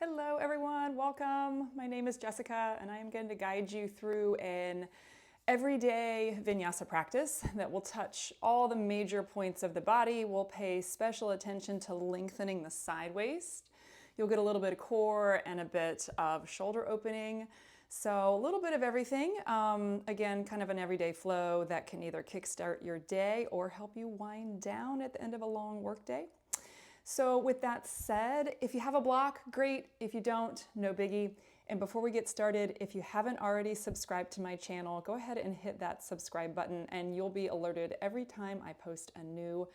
Hello everyone, welcome. My name is Jessica and I am going to guide you through an everyday Vinyasa practice that will touch all the major points of the body. We'll pay special attention to lengthening the side waist. You'll get a little bit of core and a bit of shoulder opening. So a little bit of everything. Again, kind of an everyday flow that can either kickstart your day or help you wind down at the end of a long work day. So with that said, if you have a block, great. If you don't, no biggie. And before we get started, if you haven't already subscribed to my channel, go ahead and hit that subscribe button and you'll be alerted every time I post a new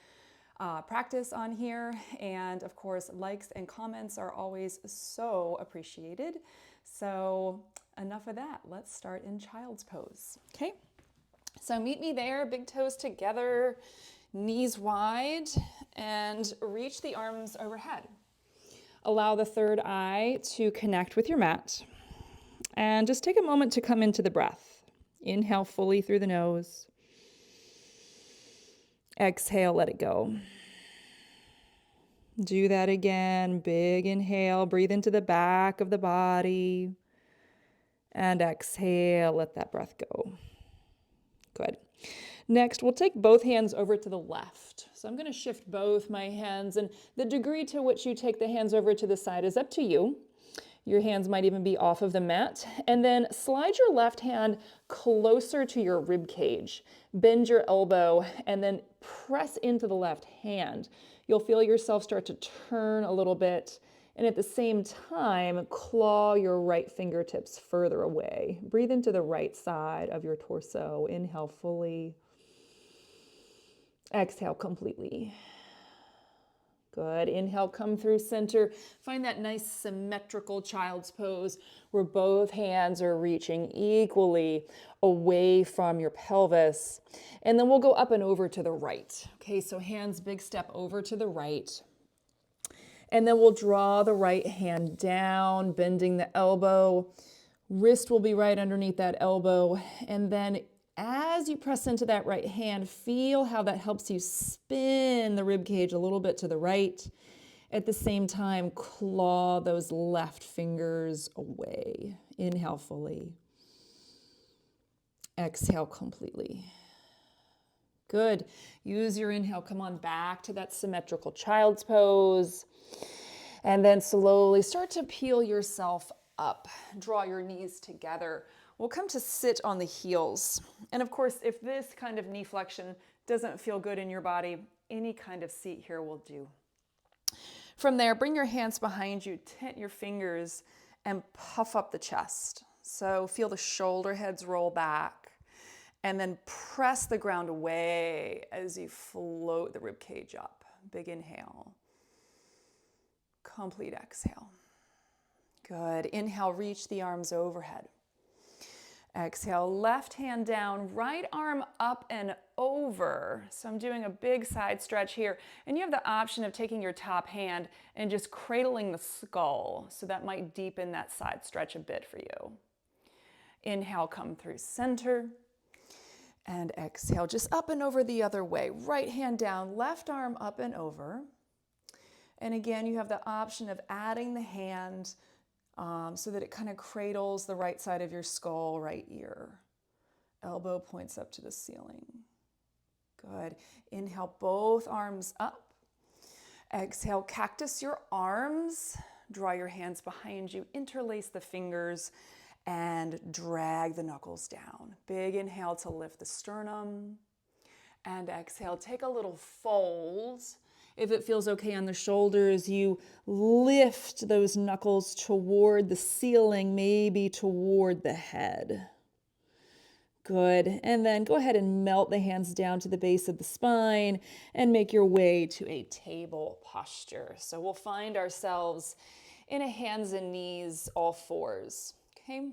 practice on here. And of course, likes and comments are always so appreciated. So enough of that. Let's start in child's pose. Okay. So meet me there, big toes together, knees wide, and reach the arms overhead. Allow the third eye to connect with your mat. And just take a moment to come into the breath. Inhale fully through the nose. Exhale, let it go. Do that again. Big inhale, breathe into the back of the body. And exhale, let that breath go. Good. Next, we'll take both hands over to the left. So I'm going to shift both my hands, and the degree to which you take the hands over to the side is up to you. Your hands might even be off of the mat. And then slide your left hand closer to your rib cage. Bend your elbow and then press into the left hand. You'll feel yourself start to turn a little bit. And at the same time, claw your right fingertips further away. Breathe into the right side of your torso. Inhale fully. Exhale completely. Good. Inhale, come through center. Find that nice symmetrical child's pose where both hands are reaching equally away from your pelvis. And then we'll go up and over to the right. Okay, so hands, big step over to the right. And then we'll draw the right hand down, bending the elbow. Wrist will be right underneath that elbow. And then as you press into that right hand, feel how that helps you spin the rib cage a little bit to the right. At the same time, claw those left fingers away. Inhale fully. Exhale completely. Good. Use your inhale. Come on back to that symmetrical child's pose. And then slowly start to peel yourself up. Draw your knees together. We'll come to sit on the heels. And of course, if this kind of knee flexion doesn't feel good in your body, any kind of seat here will do. From there, bring your hands behind you, tent your fingers, and puff up the chest. So feel the shoulder heads roll back. And then press the ground away as you float the rib cage up. Big inhale. Complete exhale. Good. Inhale, reach the arms overhead. Exhale, left hand down, right arm up and over. So I'm doing a big side stretch here. And you have the option of taking your top hand and just cradling the skull. So that might deepen that side stretch a bit for you. Inhale, come through center. And exhale, just up and over the other way. Right hand down, left arm up and over. And again, you have the option of adding the hand so that it kind of cradles the right side of your skull, right ear. Elbow points up to the ceiling. Good. Inhale, both arms up. Exhale, cactus your arms. Draw your hands behind you. Interlace the fingers and drag the knuckles down. Big inhale to lift the sternum. And exhale, take a little fold. If it feels okay on the shoulders, you lift those knuckles toward the ceiling, maybe toward the head. Good. And then go ahead and melt the hands down to the base of the spine and make your way to a table posture. So we'll find ourselves in a hands and knees, all fours. Okay.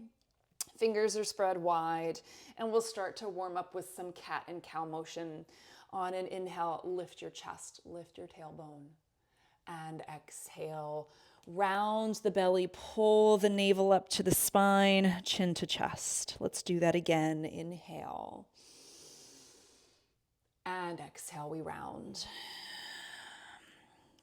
Fingers are spread wide, and we'll start to warm up with some cat and cow motion. On an inhale, lift your chest, lift your tailbone. And exhale, round the belly, pull the navel up to the spine, chin to chest. Let's do that again. Inhale. And exhale, we round.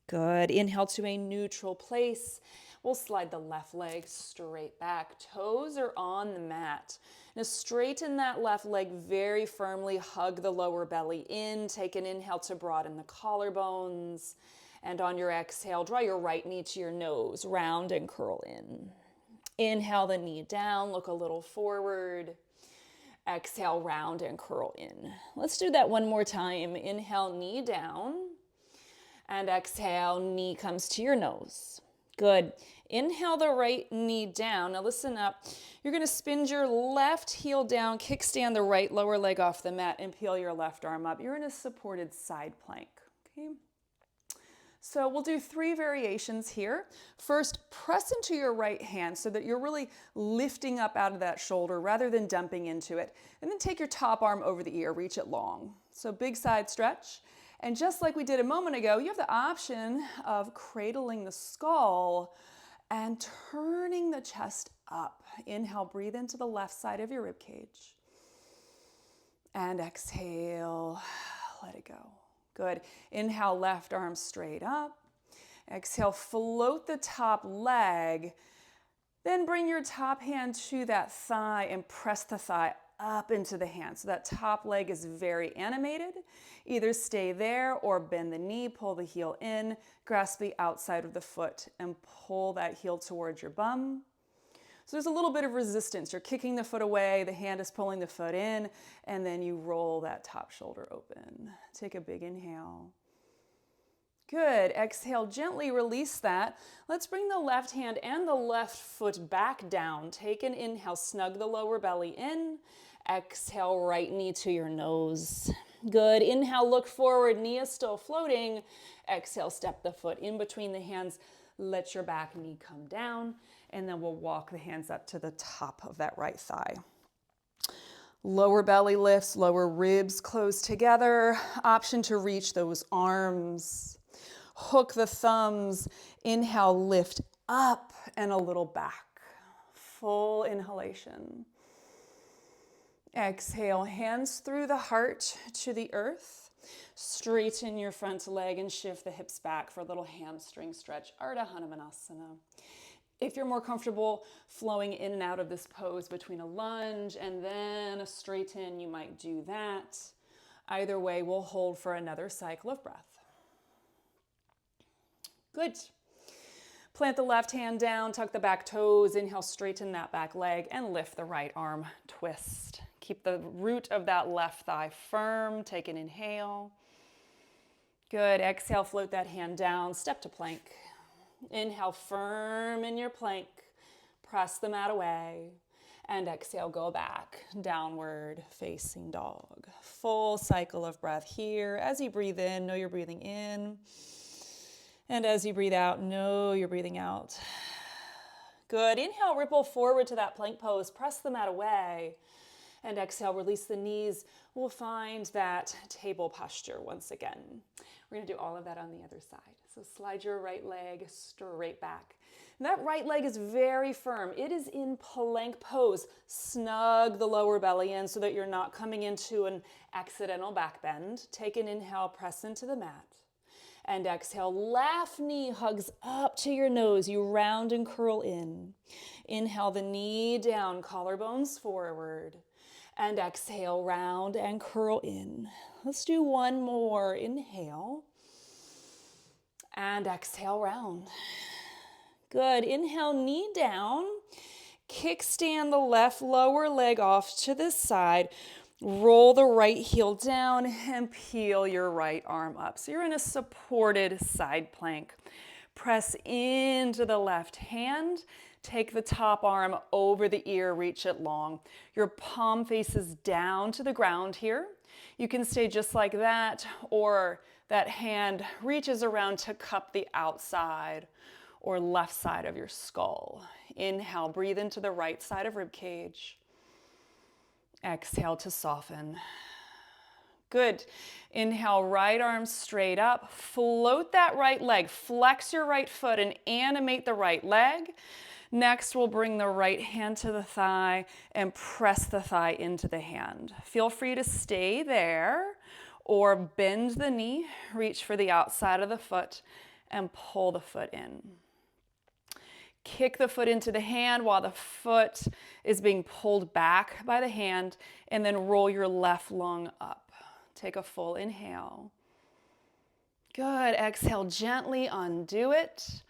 Good. Inhale to a neutral place. We'll slide the left leg straight back. Toes are on the mat. Now straighten that left leg very firmly. Hug the lower belly in. Take an inhale to broaden the collarbones. And on your exhale, draw your right knee to your nose. Round and curl in. Inhale the knee down. Look a little forward. Exhale, round and curl in. Let's do that one more time. Inhale, knee down. And exhale, knee comes to your nose. Good. Inhale the right knee down. Now listen up. You're going to spin your left heel down, kickstand the right lower leg off the mat, and peel your left arm up. You're in a supported side plank. Okay. So we'll do 3 variations here. First, press into your right hand so that you're really lifting up out of that shoulder rather than dumping into it. And then take your top arm over the ear, reach it long. So big side stretch. And just like we did a moment ago, you have the option of cradling the skull and turning the chest up. Inhale, breathe into the left side of your rib cage. And exhale, let it go. Good. Inhale, left arm straight up. Exhale, float the top leg. Then bring your top hand to that thigh and press the thigh up into the hand. So that top leg is very animated. Either stay there or bend the knee, pull the heel in, grasp the outside of the foot and pull that heel towards your bum. So there's a little bit of resistance. You're kicking the foot away, the hand is pulling the foot in, and then you roll that top shoulder open. Take a big inhale. Good. Exhale, gently release that. Let's bring the left hand and the left foot back down. Take an inhale, snug the lower belly in. Exhale, right knee to your nose. Good. Inhale, look forward, knee is still floating. Exhale, step the foot in between the hands. Let your back knee come down, and then we'll walk the hands up to the top of that right thigh. Lower belly lifts, lower ribs close together. Option to reach those arms. Hook the thumbs. Inhale, lift up and a little back. Full inhalation. Exhale, hands through the heart to the earth. Straighten your front leg and shift the hips back for a little hamstring stretch, Ardha Hanumanasana. If you're more comfortable flowing in and out of this pose between a lunge and then a straighten, you might do that. Either way, we'll hold for another cycle of breath. Good. Plant the left hand down, tuck the back toes, inhale, straighten that back leg, and lift the right arm, twist. Keep the root of that left thigh firm. Take an inhale. Good. Exhale, float that hand down, step to plank. Inhale, firm in your plank. Press the mat away. And exhale, go back, downward facing dog. Full cycle of breath here. As you breathe in, know you're breathing in. And as you breathe out, know you're breathing out. Good. Inhale, ripple forward to that plank pose. Press the mat away. And exhale, release the knees. We'll find that table posture once again. We're going to do all of that on the other side. So slide your right leg straight back. And that right leg is very firm. It is in plank pose. Snug the lower belly in so that you're not coming into an accidental back bend. Take an inhale, press into the mat. And exhale, left knee hugs up to your nose. You round and curl in. Inhale the knee down, collarbones forward. And exhale, round and curl in. Let's do one more. Inhale. And exhale, round. Good. Inhale, knee down. Kickstand the left lower leg off to the side. Roll the right heel down and peel your right arm up. So you're in a supported side plank. Press into the left hand. Take the top arm over the ear, reach it long. Your palm faces down to the ground here. You can stay just like that, or that hand reaches around to cup the outside or left side of your skull. Inhale, breathe into the right side of rib cage. Exhale to soften. Good. Inhale, right arm straight up. Float that right leg. Flex your right foot and animate the right leg. Next, we'll bring the right hand to the thigh and press the thigh into the hand. Feel free to stay there or bend the knee, reach for the outside of the foot, and pull the foot in. Kick the foot into the hand while the foot is being pulled back by the hand, and then roll your left lung up. Take a full inhale. Good. Exhale, gently undo it.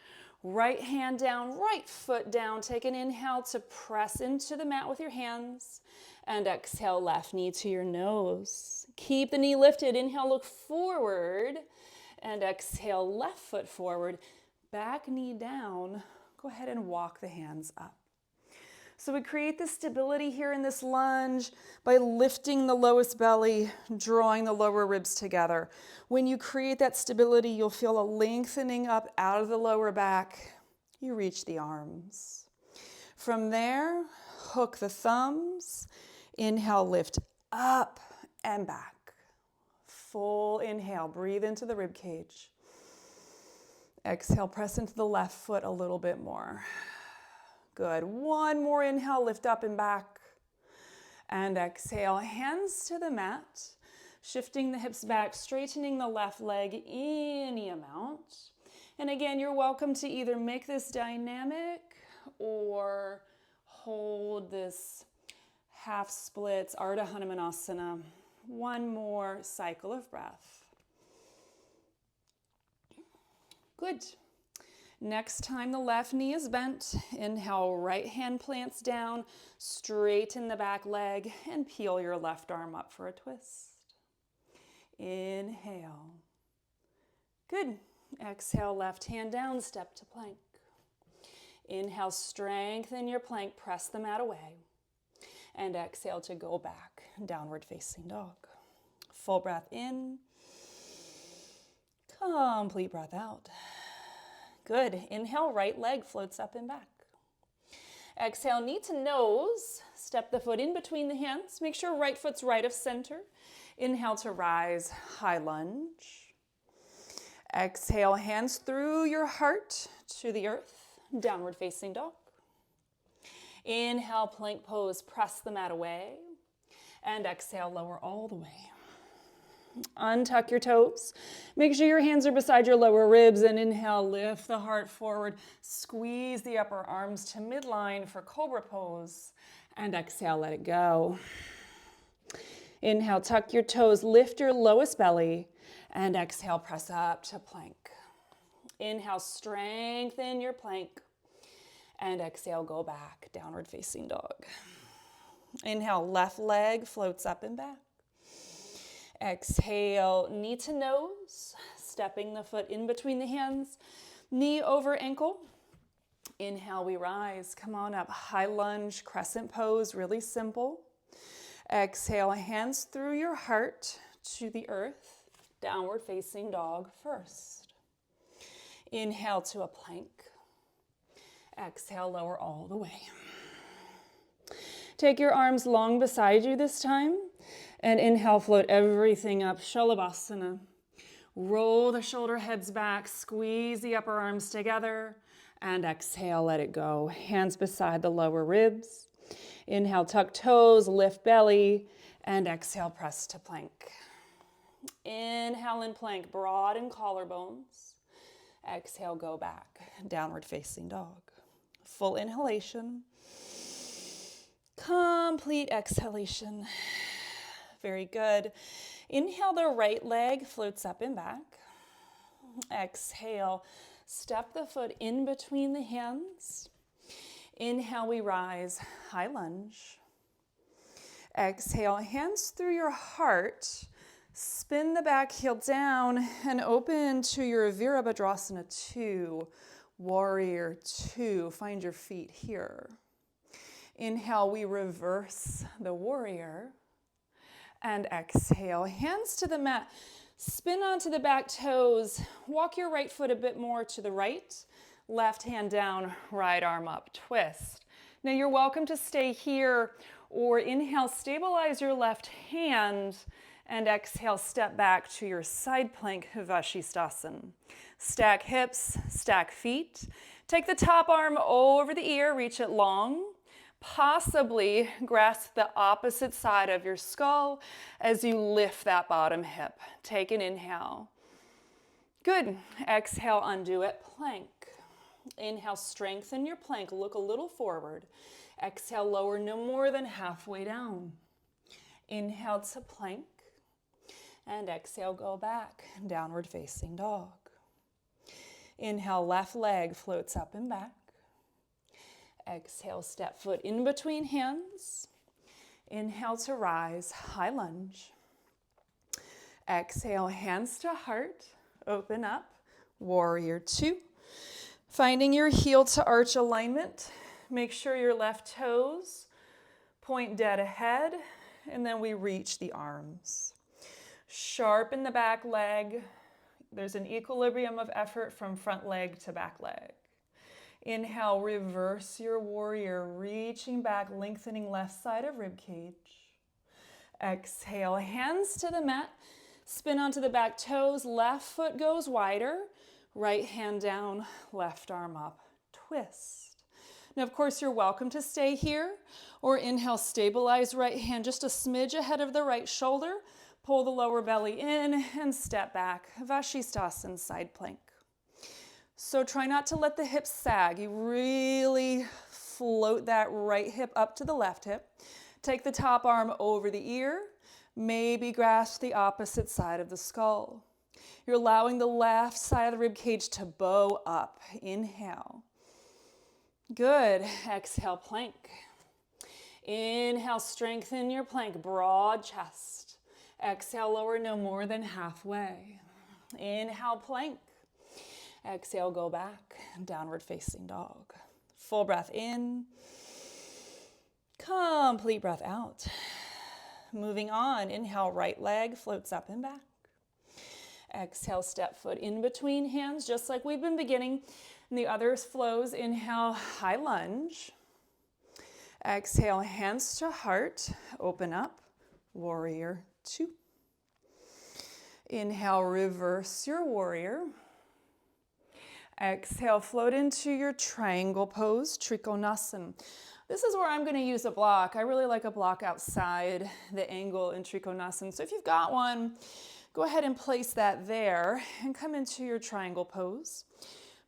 Right hand down, right foot down. Take an inhale to press into the mat with your hands, and exhale, left knee to your nose. Keep the knee lifted. Inhale, look forward, and exhale, left foot forward. Back knee down. Go ahead and walk the hands up. So we create the stability here in this lunge by lifting the lowest belly, drawing the lower ribs together. When you create that stability, you'll feel a lengthening up out of the lower back. You reach the arms. From there, hook the thumbs. Inhale, lift up and back. Full inhale, breathe into the rib cage. Exhale, press into the left foot a little bit more. Good. One more inhale, lift up and back. And exhale, hands to the mat, shifting the hips back, straightening the left leg any amount. And again, you're welcome to either make this dynamic or hold this half splits, Ardha Hanumanasana. One more cycle of breath. Good. Next time the left knee is bent, inhale, right hand plants down, straighten the back leg, and peel your left arm up for a twist. Inhale. Good. Exhale, left hand down, step to plank. Inhale, strengthen your plank, press the mat away. And exhale to go back, downward facing dog. Full breath in. Complete breath out. Good. Inhale, right leg floats up and back. Exhale, knee to nose. Step the foot in between the hands. Make sure right foot's right of center. Inhale to rise, high lunge. Exhale, hands through your heart to the earth, downward facing dog. Inhale, plank pose, press the mat away. And exhale, lower all the way. Untuck your toes. Make sure your hands are beside your lower ribs, and inhale, lift the heart forward. Squeeze the upper arms to midline for cobra pose. And exhale, let it go. Inhale, tuck your toes, lift your lowest belly, and exhale, press up to plank. Inhale, strengthen your plank, and exhale, go back, downward facing dog. Inhale, left leg floats up and back. Exhale, knee to nose, stepping the foot in between the hands, knee over ankle. Inhale, we rise, come on up, high lunge, crescent pose, really simple. Exhale, hands through your heart to the earth, downward facing dog first. Inhale to a plank. Exhale, lower all the way. Take your arms long beside you this time, and inhale, float everything up, Shalabhasana. Roll the shoulder heads back, squeeze the upper arms together, and exhale, let it go. Hands beside the lower ribs. Inhale, tuck toes, lift belly, and exhale, press to plank. Inhale in plank, broaden collarbones. Exhale, go back, downward facing dog. Full inhalation. Complete exhalation. Very good. Inhale, the right leg floats up and back. Exhale, step the foot in between the hands. Inhale, we rise, high lunge. Exhale, hands through your heart. Spin the back heel down and open to your Virabhadrasana 2, Warrior 2. Find your feet here. Inhale, we reverse the warrior. And exhale, hands to the mat. Spin onto the back toes. Walk your right foot a bit more to the right. Left hand down, right arm up, twist. Now you're welcome to stay here, or inhale, stabilize your left hand, and exhale, step back to your side plank, Vashisthasana. Stack hips, stack feet. Take the top arm over the ear, reach it long. Possibly grasp the opposite side of your skull as you lift that bottom hip. Take an inhale. Good. Exhale, undo it, plank. Inhale, strengthen your plank. Look a little forward. Exhale, lower no more than halfway down. Inhale to plank. And exhale, go back. Downward facing dog. Inhale, left leg floats up and back. Exhale, step foot in between hands. Inhale to rise, high lunge. Exhale, hands to heart, open up, warrior two. Finding your heel to arch alignment. Make sure your left toes point dead ahead, and then we reach the arms. Sharpen the back leg. There's an equilibrium of effort from front leg to back leg. Inhale, reverse your warrior, reaching back, lengthening left side of rib cage. Exhale, hands to the mat, spin onto the back toes, left foot goes wider, right hand down, left arm up, twist. Now, of course, you're welcome to stay here, or inhale, stabilize right hand just a smidge ahead of the right shoulder, pull the lower belly in, and step back, Vashisthasana, side plank. So try not to let the hips sag. You really float that right hip up to the left hip. Take the top arm over the ear. Maybe grasp the opposite side of the skull. You're allowing the left side of the rib cage to bow up. Inhale. Good. Exhale, plank. Inhale, strengthen your plank, broad chest. Exhale, lower no more than halfway. Inhale, plank. Exhale, go back, downward facing dog. Full breath in, complete breath out. Moving on, inhale, right leg floats up and back. Exhale, step foot in between hands, just like we've been beginning. And the other flows, inhale, high lunge. Exhale, hands to heart, open up, warrior two. Inhale, reverse your warrior. Exhale, float into your triangle pose, Trikonasana. This is where I'm going to use a block. I really like a block outside the angle in Trikonasana. So if you've got one, go ahead and place that there and come into your triangle pose.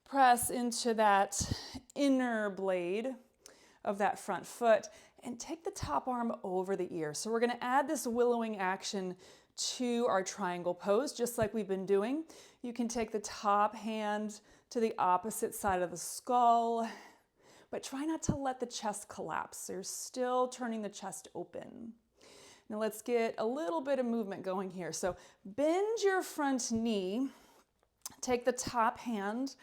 Press into that inner blade of that front foot and take the top arm over the ear. So we're going to add this willowing action to our triangle pose, just like we've been doing. You can take the top hand to the opposite side of the skull, but try not to let the chest collapse. So you're still turning the chest open. Now let's get a little bit of movement going here. So bend your front knee, take the top hand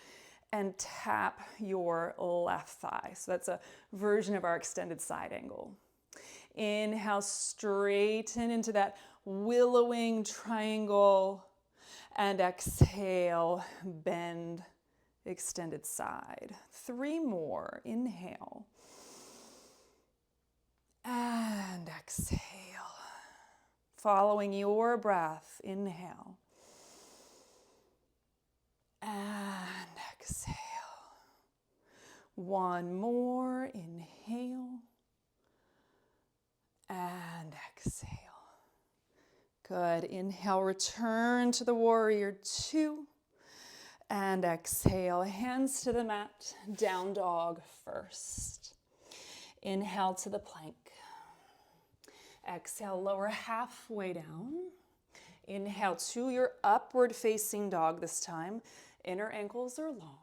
and tap your left thigh. So that's a version of our extended side angle. Inhale, straighten into that willowing triangle, and exhale, bend, extended side. 3 more. Inhale. And exhale. Following your breath, inhale. And exhale. 1 more. Inhale. And exhale. Good. Inhale, return to the warrior two. And exhale, hands to the mat, down dog first. Inhale to the plank. Exhale, lower halfway down. Inhale to your upward facing dog this time. Inner ankles are long.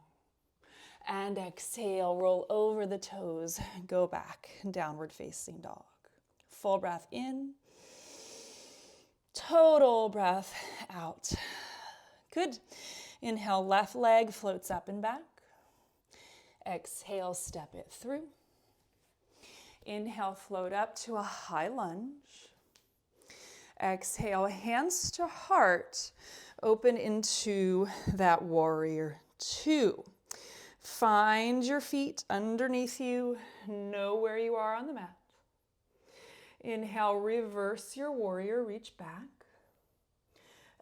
And exhale, roll over the toes, go back, downward facing dog. Full breath in. Total breath out. Good. Inhale, left leg floats up and back. Exhale, step it through. Inhale, float up to a high lunge. Exhale, hands to heart. Open into that warrior two. Find your feet underneath you. Know where you are on the mat. Inhale, reverse your warrior, reach back.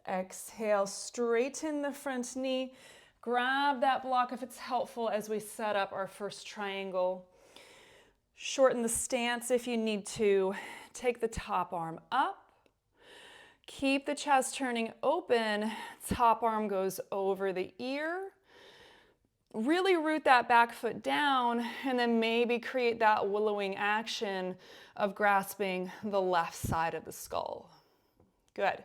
Exhale, straighten the front knee. Grab that block if it's helpful as we set up our first triangle. Shorten the stance if you need to. Take the top arm up. Keep the chest turning open. Top arm goes over the ear. Really root that back foot down, and then maybe create that willowing action of grasping the left side of the skull. Good.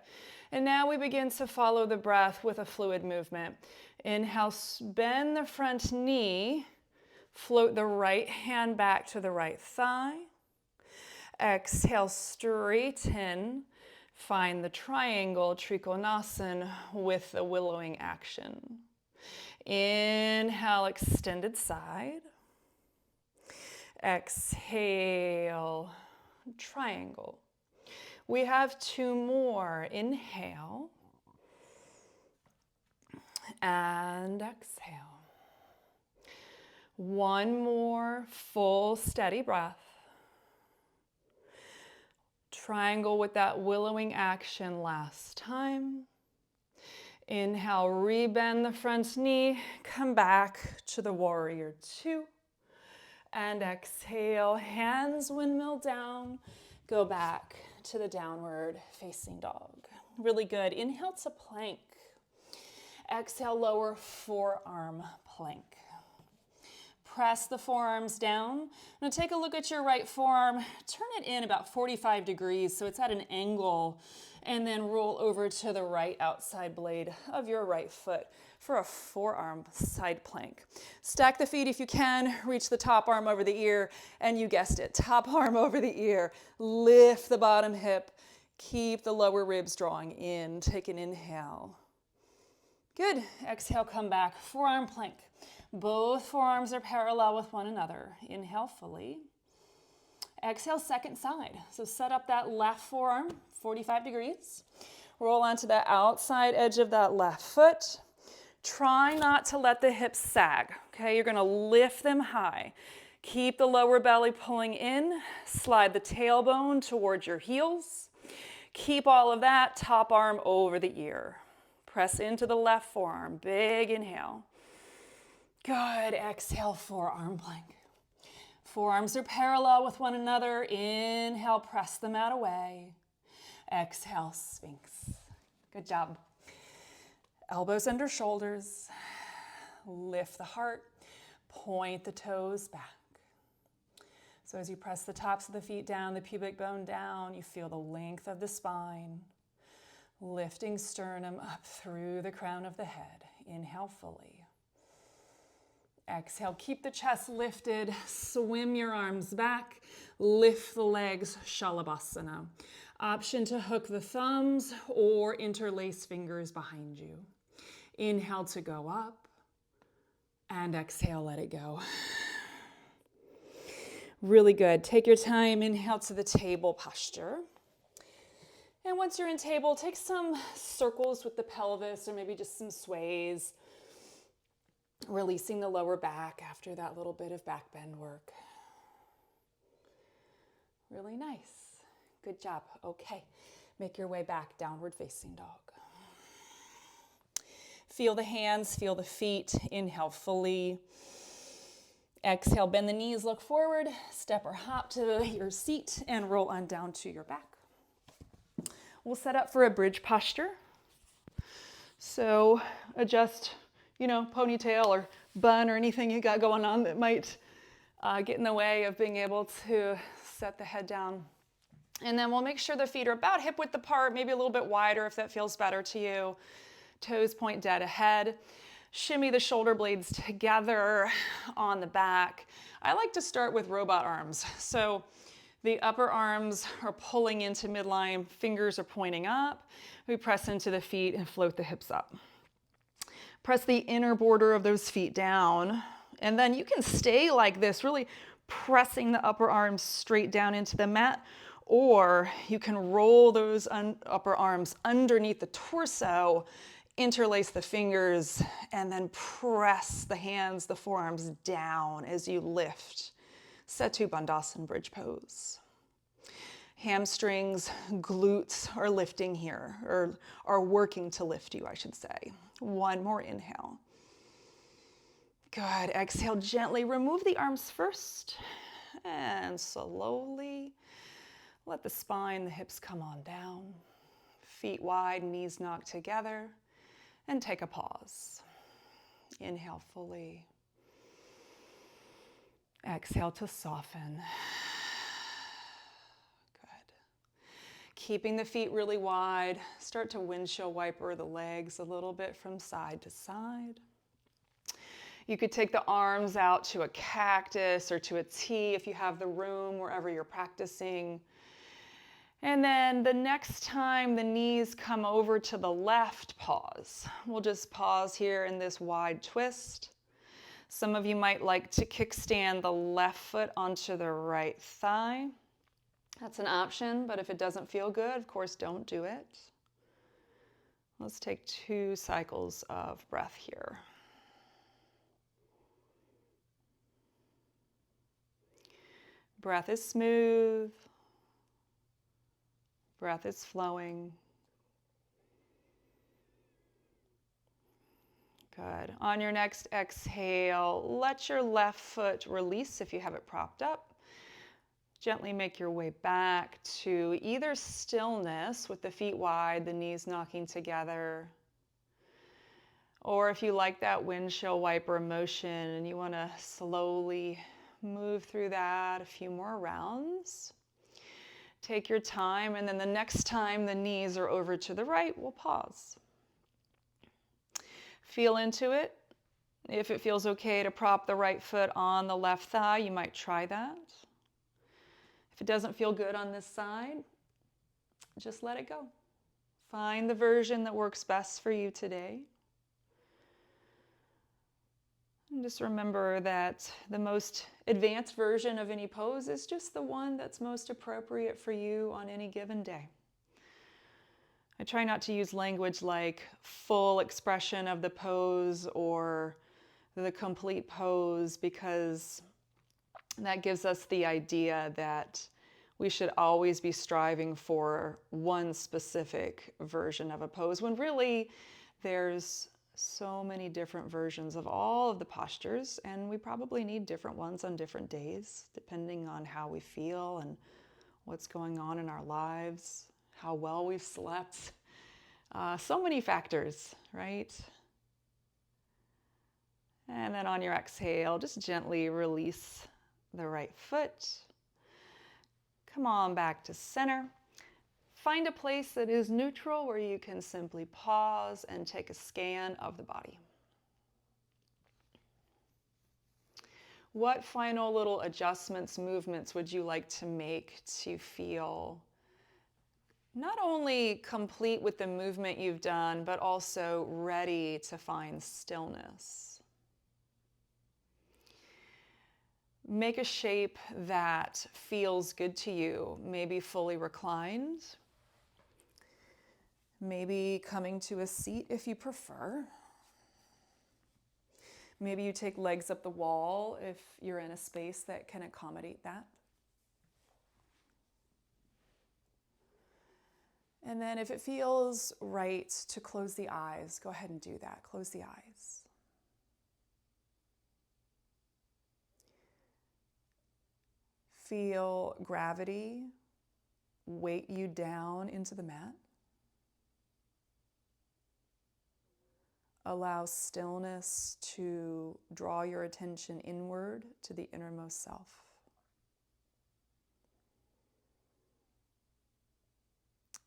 And now we begin to follow the breath with a fluid movement. Inhale, bend the front knee, float the right hand back to the right thigh. Exhale, straighten. Find the triangle, Trikonasana, with the willowing action. Inhale, extended side. Exhale, triangle. We have 2 more. Inhale and exhale. 1 more full steady breath. Triangle with that willowing action last time. Inhale, rebend the front knee, come back to the warrior 2. And exhale, hands windmill down, go back to the downward facing dog. Really good. Inhale to plank. Exhale, lower forearm plank. Press the forearms down. Now take a look at your right forearm. Turn it in about 45 degrees so it's at an angle, and then roll over to the right outside blade of your right foot for a forearm side plank. Stack the feet if you can. Reach the top arm over the ear, and you guessed it, top arm over the ear. Lift the bottom hip. Keep the lower ribs drawing in. Take an inhale. Good. Exhale, come back. Forearm plank. Both forearms are parallel with one another. Inhale fully. Exhale, second side. So set up that left forearm, 45 degrees. Roll onto the outside edge of that left foot. Try not to let the hips sag, okay? You're gonna lift them high. Keep the lower belly pulling in. Slide the tailbone towards your heels. Keep all of that, top arm over the ear. Press into the left forearm, big inhale. Good, exhale, forearm plank. Forearms are parallel with one another. Inhale, press the mat away. Exhale, Sphinx. Good job. Elbows under shoulders. Lift the heart. Point the toes back. So as you press the tops of the feet down, the pubic bone down, you feel the length of the spine. Lifting sternum up through the crown of the head. Inhale fully. Exhale, keep the chest lifted, swim your arms back, lift the legs, Shalabhasana. Option to hook the thumbs or interlace fingers behind you. Inhale to go up, and exhale, let it go. Really good. Take your time, inhale to the table posture. And once you're in table, take some circles with the pelvis or maybe just some sways. Releasing the lower back after that little bit of back bend work. Really nice. Good job. Okay, make your way back, downward facing dog. Feel the hands, feel the feet. Inhale fully. Exhale, bend the knees, look forward, step or hop to your seat, and roll on down to your back. We'll set up for a bridge posture. So adjust, ponytail or bun or anything you got going on that might get in the way of being able to set the head down. And then we'll make sure the feet are about hip width apart, maybe a little bit wider if that feels better to you. Toes point dead ahead. Shimmy the shoulder blades together on the back. I like to start with robot arms. So the upper arms are pulling into midline, fingers are pointing up. We press into the feet and float the hips up. Press the inner border of those feet down, and then you can stay like this, really pressing the upper arms straight down into the mat, or you can roll those upper arms underneath the torso, interlace the fingers, and then press the hands, the forearms down as you lift. Setu Bandhasana bridge pose. Hamstrings, glutes are lifting here, or are working to lift you, I should say. One more inhale. Good. Exhale, gently remove the arms first, and slowly let the spine, the hips come on down. feet wide, knees knocked together, and take a pause. Inhale fully. Exhale to soften. Good. Keeping the feet really wide, start to windshield wiper the legs a little bit from side to side. You could take the arms out to a cactus or to a T if you have the room wherever you're practicing. And then the next time the knees come over to the left, pause. We'll just pause here in this wide twist. Some of you might like to kickstand the left foot onto the right thigh. That's an option, but if it doesn't feel good, of course, don't do it. Let's take 2 cycles of breath here. Breath is smooth. Breath is flowing. Good. On your next exhale, let your left foot release if you have it propped up. Gently make your way back to either stillness with the feet wide, the knees knocking together, or if you like that windshield wiper motion and you want to slowly move through that a few more rounds. Take your time, and then the next time the knees are over to the right, we'll pause. Feel into it. If it feels okay to prop the right foot on the left thigh, you might try that. If it doesn't feel good on this side, just let it go. Find the version that works best for you today. And just remember that the most advanced version of any pose is just the one that's most appropriate for you on any given day. I try not to use language like full expression of the pose or the complete pose, because that gives us the idea that we should always be striving for one specific version of a pose, when really there's so many different versions of all of the postures, and we probably need different ones on different days, depending on how we feel and what's going on in our lives, how well we've slept. So many factors, right? And then on your exhale, just gently release the right foot. Come on back to center. Find a place that is neutral where you can simply pause and take a scan of the body. What final little adjustments, movements would you like to make to feel not only complete with the movement you've done, but also ready to find stillness? Make a shape that feels good to you, maybe fully reclined, maybe coming to a seat if you prefer. Maybe you take legs up the wall if you're in a space that can accommodate that. And then if it feels right to close the eyes, go ahead and do that. Close the eyes. Feel gravity weight you down into the mat. Allow stillness to draw your attention inward to the innermost self.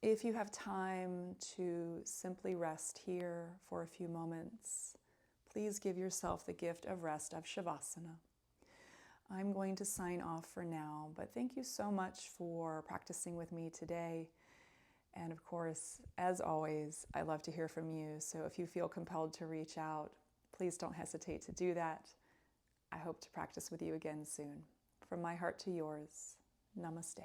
If you have time to simply rest here for a few moments, please give yourself the gift of rest, of Shavasana. I'm going to sign off for now, but thank you so much for practicing with me today. And of course, as always, I love to hear from you. So if you feel compelled to reach out, please don't hesitate to do that. I hope to practice with you again soon. From my heart to yours, namaste.